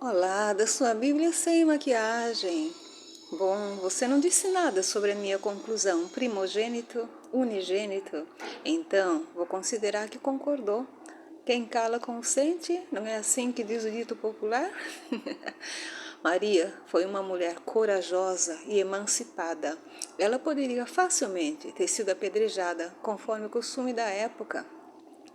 Olá, da sua Bíblia sem maquiagem. Bom, você não disse nada sobre a minha conclusão, primogênito, unigênito. Então, vou considerar que concordou. Quem cala consente, não é assim que diz o dito popular? Maria foi uma mulher corajosa e emancipada. Ela poderia facilmente ter sido apedrejada, conforme o costume da época,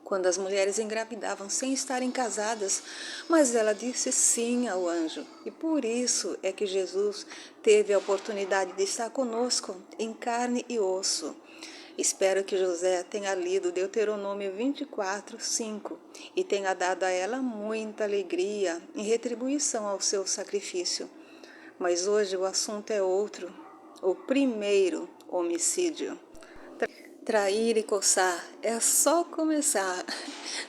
quando as mulheres engravidavam sem estarem casadas, mas ela disse sim ao anjo. E por isso é que Jesus teve a oportunidade de estar conosco em carne e osso. Espero que José tenha lido Deuteronômio 24:5 e tenha dado a ela muita alegria em retribuição ao seu sacrifício. Mas hoje o assunto é outro, o primeiro homicídio. Trair e coçar é só começar.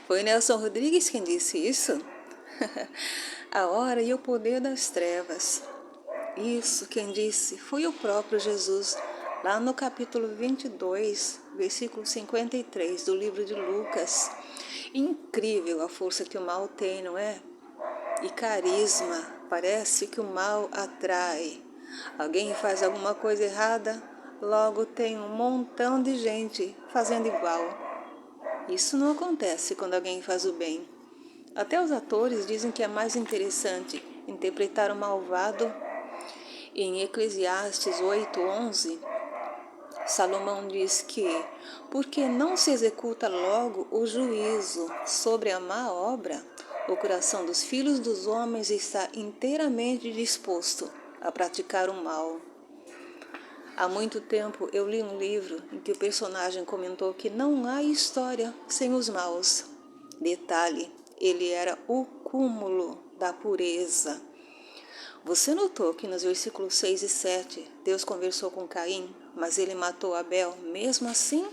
Foi Nelson Rodrigues quem disse isso? A hora e o poder das trevas. Isso quem disse foi o próprio Jesus, lá no capítulo 22, versículo 53 do livro de Lucas. Incrível a força que o mal tem, não é? E carisma, parece que o mal atrai. Alguém faz alguma coisa errada, logo tem um montão de gente fazendo igual. Isso não acontece quando alguém faz o bem. Até os atores dizem que é mais interessante interpretar o malvado. Em Eclesiastes 8:11, Salomão diz que, porque não se executa logo o juízo sobre a má obra, o coração dos filhos dos homens está inteiramente disposto a praticar o mal. Há muito tempo eu li um livro em que o personagem comentou que não há história sem os maus. Detalhe, ele era o cúmulo da pureza. Você notou que nos versículos 6 e 7, Deus conversou com Caim, mas ele matou Abel mesmo assim?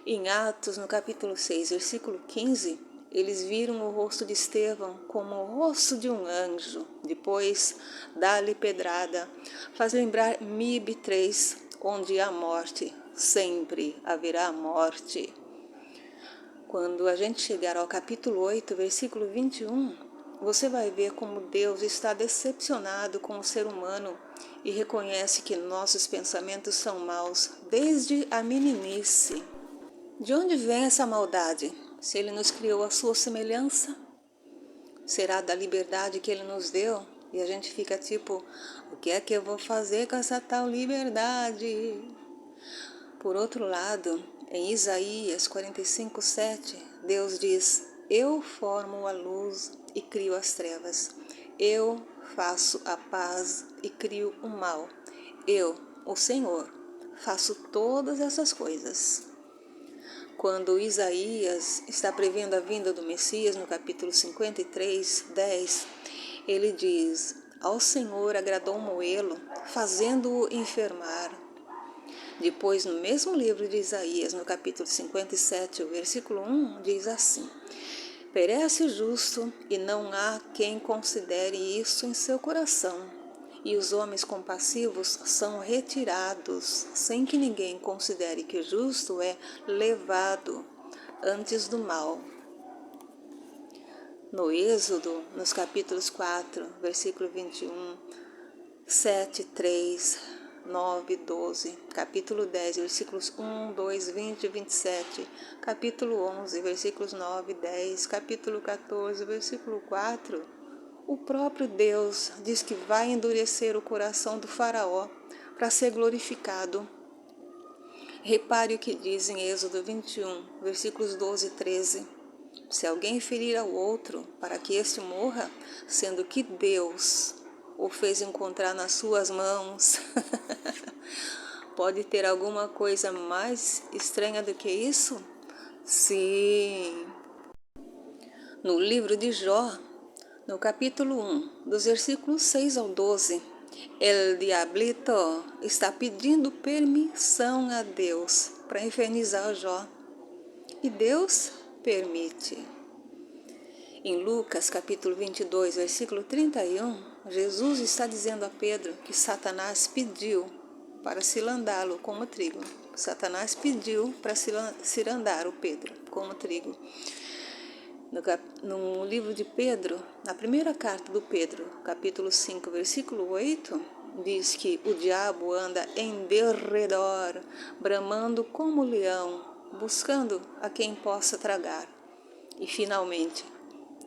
Em Atos, no capítulo 6, versículo 15, eles viram o rosto de Estevão como o rosto de um anjo. Depois, dá-lhe pedrada. Faz lembrar Mib 3, onde há morte, sempre haverá morte. Quando a gente chegar ao capítulo 8, versículo 21, você vai ver como Deus está decepcionado com o ser humano e reconhece que nossos pensamentos são maus desde a meninice. De onde vem essa maldade? Se Ele nos criou à sua semelhança, será da liberdade que Ele nos deu? E a gente fica tipo, o que é que eu vou fazer com essa tal liberdade? Por outro lado, em Isaías 45:7, Deus diz, eu formo a luz e crio as trevas. Eu faço a paz e crio o mal. Eu, o Senhor, faço todas essas coisas. Quando Isaías está prevendo a vinda do Messias, no capítulo 53:10, ele diz, ao Senhor agradou moê-lo, fazendo-o enfermar. Depois, no mesmo livro de Isaías, no capítulo 57, o versículo 1, diz assim, perece o justo e não há quem considere isso em seu coração. E os homens compassivos são retirados, sem que ninguém considere que o justo é levado antes do mal. No Êxodo, nos capítulos 4, versículo 21, 7, 3, 9, 12, capítulo 10, versículos 1, 2, 20 e 27, capítulo 11, versículos 9 e 10, capítulo 14, versículo 4, o próprio Deus diz que vai endurecer o coração do faraó para ser glorificado. Repare o que diz em Êxodo 21, versículos 12 e 13. Se alguém ferir ao outro para que este morra, sendo que Deus o fez encontrar nas suas mãos, pode ter alguma coisa mais estranha do que isso? Sim. No livro de Jó, no capítulo 1, dos versículos 6 ao 12, El Diablito está pedindo permissão a Deus para infernizar Jó. E Deus permite. Em Lucas, capítulo 22, versículo 31, Jesus está dizendo a Pedro que Satanás pediu para cirandá-lo como trigo. Satanás pediu para cirandar o Pedro como trigo. No livro de Pedro, na primeira carta do Pedro, capítulo 5, versículo 8, diz que o diabo anda em derredor, bramando como leão, buscando a quem possa tragar. E finalmente,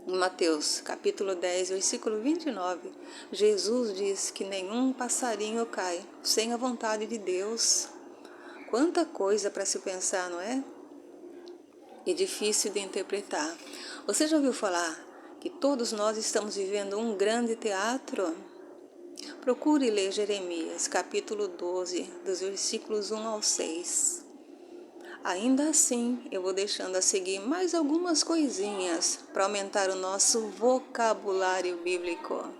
em Mateus, capítulo 10, versículo 29, Jesus diz que nenhum passarinho cai sem a vontade de Deus. Quanta coisa para se pensar, não é? E difícil de interpretar. Você já ouviu falar que todos nós estamos vivendo um grande teatro? Procure ler Jeremias, capítulo 12, dos versículos 1 ao 6. Ainda assim, eu vou deixando a seguir mais algumas coisinhas para aumentar o nosso vocabulário bíblico.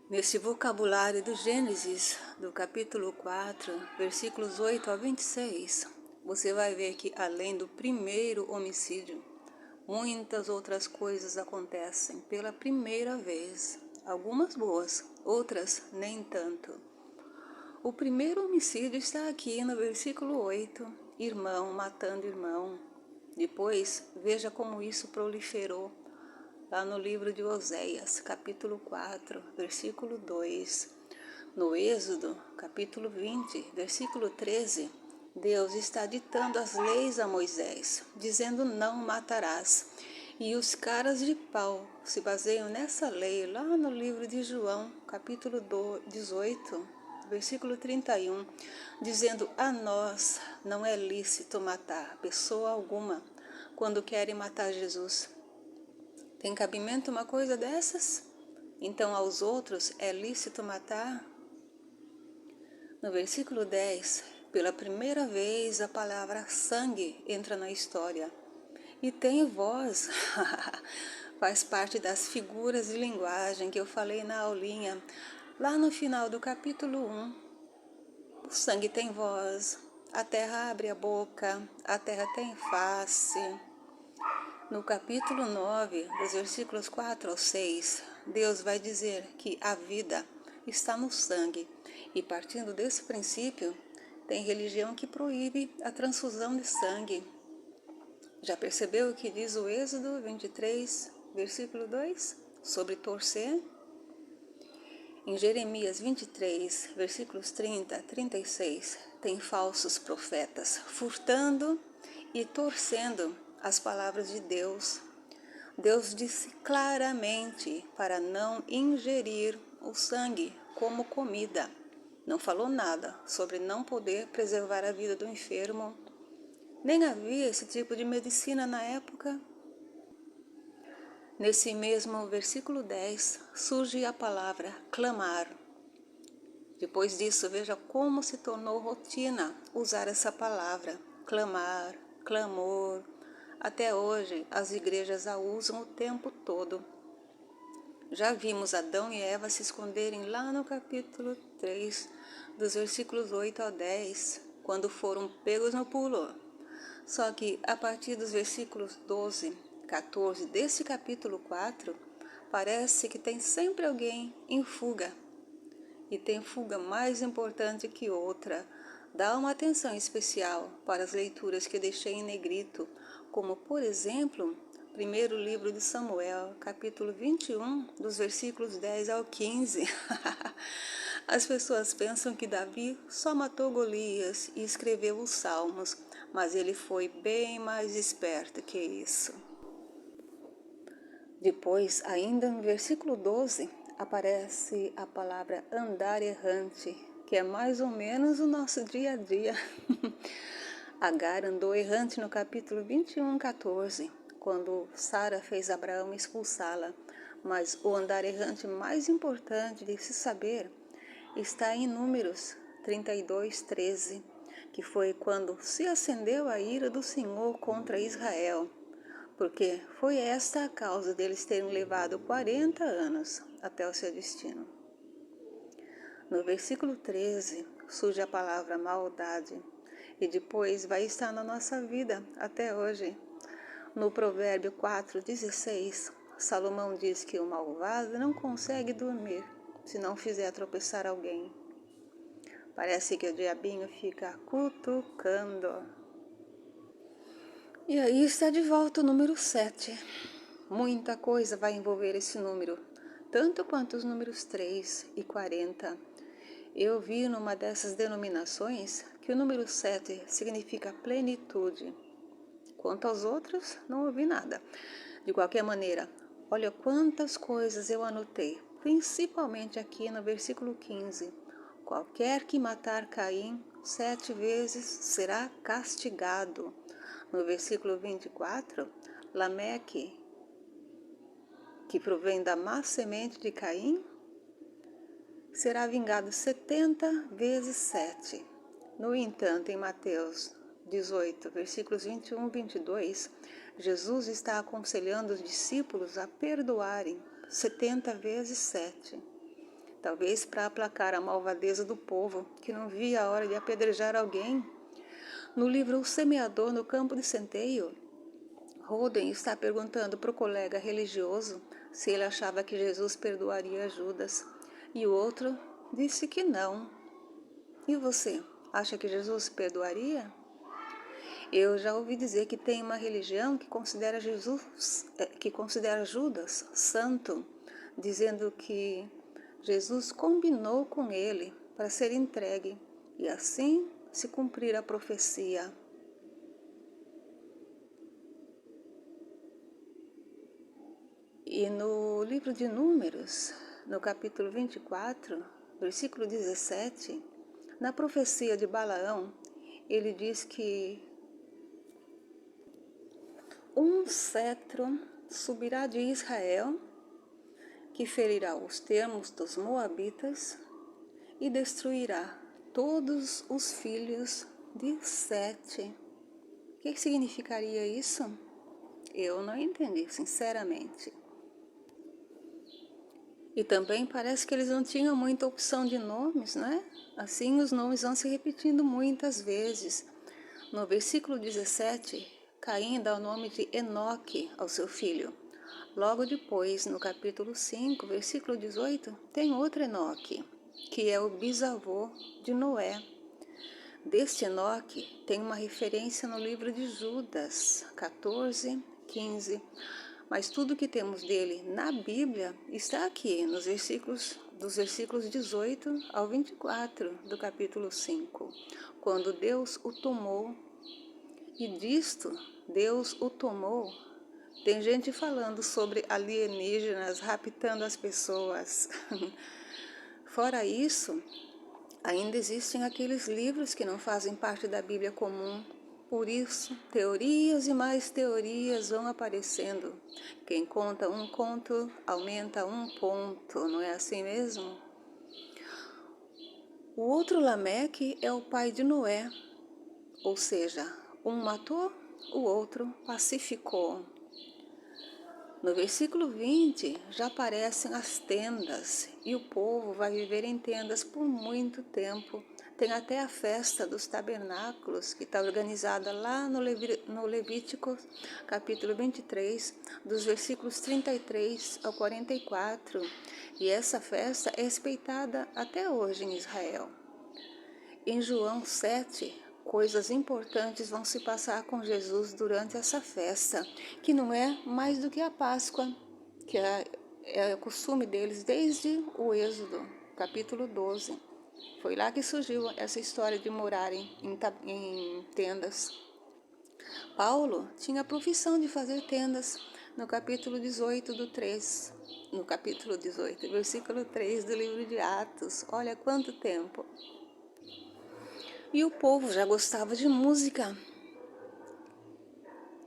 Nesse vocabulário do Gênesis, do capítulo 4, versículos 8 a 26, você vai ver que além do primeiro homicídio, muitas outras coisas acontecem pela primeira vez. Algumas boas, outras nem tanto. O primeiro homicídio está aqui no versículo 8, irmão matando irmão. Depois, veja como isso proliferou lá no livro de Oséias, capítulo 4, versículo 2. No Êxodo, capítulo 20, versículo 13, Deus está ditando as leis a Moisés, dizendo não matarás. E os caras de pau se baseiam nessa lei lá no livro de João, capítulo 18, versículo 31, dizendo a nós não é lícito matar pessoa alguma quando querem matar Jesus. Tem cabimento uma coisa dessas? Então aos outros é lícito matar? No versículo 10, pela primeira vez a palavra sangue entra na história. E tem voz, faz parte das figuras de linguagem que eu falei na aulinha, lá no final do capítulo 1. O sangue tem voz, a terra abre a boca, a terra tem face. No capítulo 9, dos versículos 4 ao 6, Deus vai dizer que a vida está no sangue. E partindo desse princípio, tem religião que proíbe a transfusão de sangue. Já percebeu o que diz o Êxodo 23, versículo 2, sobre torcer? Em Jeremias 23, versículos 30 a 36, tem falsos profetas furtando e torcendo as palavras de Deus. Deus disse claramente para não ingerir o sangue como comida. Não falou nada sobre não poder preservar a vida do enfermo. Nem havia esse tipo de medicina na época. Nesse mesmo versículo 10, surge a palavra clamar. Depois disso, veja como se tornou rotina usar essa palavra, clamar, clamor. Até hoje, as igrejas a usam o tempo todo. Já vimos Adão e Eva se esconderem lá no capítulo 3, dos versículos 8 ao 10, quando foram pegos no pulo. Só que a partir dos versículos 12, 14 desse capítulo 4, parece que tem sempre alguém em fuga. E tem fuga mais importante que outra. Dá uma atenção especial para as leituras que deixei em negrito, como, por exemplo, primeiro livro de Samuel, capítulo 21, dos versículos 10 ao 15. As pessoas pensam que Davi só matou Golias e escreveu os Salmos, mas ele foi bem mais esperto que isso. Depois, ainda no versículo 12, aparece a palavra andar errante, que é mais ou menos o nosso dia a dia. Agar andou errante no capítulo 21, 14, quando Sara fez Abraão expulsá-la. Mas o andar errante mais importante de se saber está em Números 32, 13, que foi quando se acendeu a ira do Senhor contra Israel, porque foi esta a causa deles terem levado 40 anos até o seu destino. No versículo 13 surge a palavra maldade, e depois vai estar na nossa vida até hoje. No provérbio 4:16, Salomão diz que o malvado não consegue dormir se não fizer tropeçar alguém. Parece que o diabinho fica cutucando. E aí está de volta o número 7. Muita coisa vai envolver esse número, tanto quanto os números 3 e 40. Eu vi numa dessas denominações que o número 7 significa plenitude. Quanto aos outros, não ouvi nada. De qualquer maneira, olha quantas coisas eu anotei, principalmente aqui no versículo 15. Qualquer que matar Caim 7 vezes será castigado. No versículo 24, Lameque, que provém da má semente de Caim, será vingado 70 vezes 7. No entanto, em Mateus 18, versículos 21 e 22, Jesus está aconselhando os discípulos a perdoarem 70 vezes 7. Talvez para aplacar a malvadeza do povo, que não via a hora de apedrejar alguém. No livro O Semeador no Campo de Centeio, Holden está perguntando para o colega religioso se ele achava que Jesus perdoaria Judas, e o outro disse que não. E você, acha que Jesus perdoaria? Eu já ouvi dizer que tem uma religião que considera Judas santo, dizendo que Jesus combinou com ele para ser entregue e assim se cumprir a profecia. E no livro de Números, no capítulo 24, versículo 17, na profecia de Balaão, ele diz que um cetro subirá de Israel, que ferirá os termos dos moabitas e destruirá todos os filhos de Sete. O que significaria isso? Eu não entendi, sinceramente. E também parece que eles não tinham muita opção de nomes, né? Assim os nomes vão se repetindo muitas vezes. No versículo 17, Caim dá o nome de Enoque ao seu filho. Logo depois, no capítulo 5, versículo 18, tem outro Enoque, que é o bisavô de Noé. Deste Enoque tem uma referência no livro de Judas 14, 15. Mas tudo que temos dele na Bíblia está aqui, dos versículos 18 ao 24 do capítulo 5, quando Deus o tomou. E disto, Deus o tomou. Tem gente falando sobre alienígenas raptando as pessoas. Fora isso, ainda existem aqueles livros que não fazem parte da Bíblia comum. Por isso, teorias e mais teorias vão aparecendo. Quem conta um conto, aumenta um ponto, não é assim mesmo? O outro Lameque é o pai de Noé, ou seja, um matou, o outro pacificou. No versículo 20 já aparecem as tendas e o povo vai viver em tendas por muito tempo. Tem até a festa dos tabernáculos, que está organizada lá no Levítico, capítulo 23, dos versículos 33 ao 44. E essa festa é respeitada até hoje em Israel. Em João 7, coisas importantes vão se passar com Jesus durante essa festa, que não é mais do que a Páscoa, que é o costume deles desde o Êxodo, capítulo 12. Foi lá que surgiu essa história de morarem em tendas. Paulo tinha a profissão de fazer tendas no capítulo 18 do 3. No capítulo 18, versículo 3 do livro de Atos. Olha quanto tempo! E o povo já gostava de música.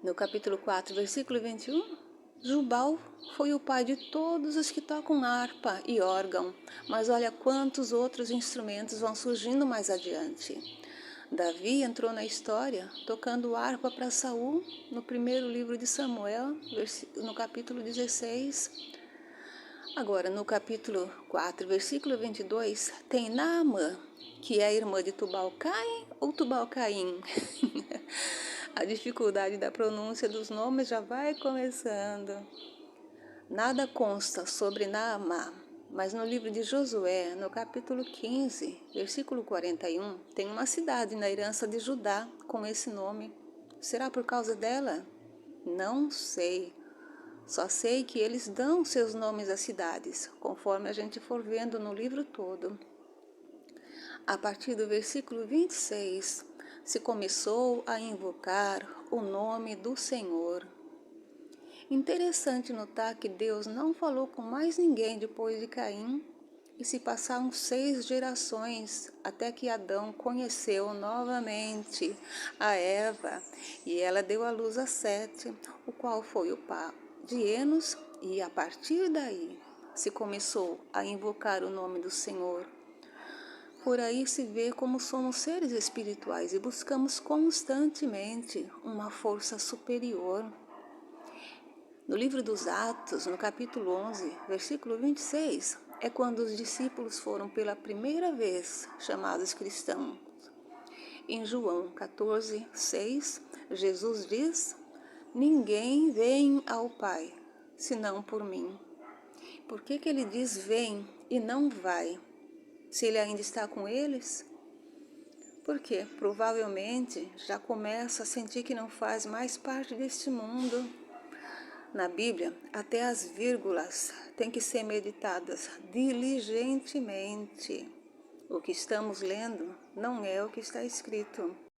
No capítulo 4, versículo 21, Jubal foi o pai de todos os que tocam harpa e órgão, mas olha quantos outros instrumentos vão surgindo mais adiante. Davi entrou na história tocando harpa para Saul no primeiro livro de Samuel, no capítulo 16. Agora, no capítulo 4, versículo 22, tem Naamã, que é a irmã de Tubal-Caim ou Tubal-Caim. A dificuldade da pronúncia dos nomes já vai começando. Nada consta sobre Naamã, mas no livro de Josué, no capítulo 15, versículo 41, tem uma cidade na herança de Judá com esse nome. Será por causa dela? Não sei. Só sei que eles dão seus nomes às cidades, conforme a gente for vendo no livro todo. A partir do versículo 26, se começou a invocar o nome do Senhor. Interessante notar que Deus não falou com mais ninguém depois de Caim, e se passaram 6 gerações até que Adão conheceu novamente a Eva, e ela deu à luz a Sete, o qual foi o pai de Enos, e a partir daí se começou a invocar o nome do Senhor. Por aí se vê como somos seres espirituais e buscamos constantemente uma força superior. No livro dos Atos, no capítulo 11, versículo 26, é quando os discípulos foram pela primeira vez chamados cristãos. Em João 14, 6, Jesus diz: ninguém vem ao Pai, senão por mim. Por que ele diz vem e não vai, se ele ainda está com eles? Porque provavelmente já começa a sentir que não faz mais parte deste mundo. Na Bíblia, até as vírgulas têm que ser meditadas diligentemente. O que estamos lendo não é o que está escrito.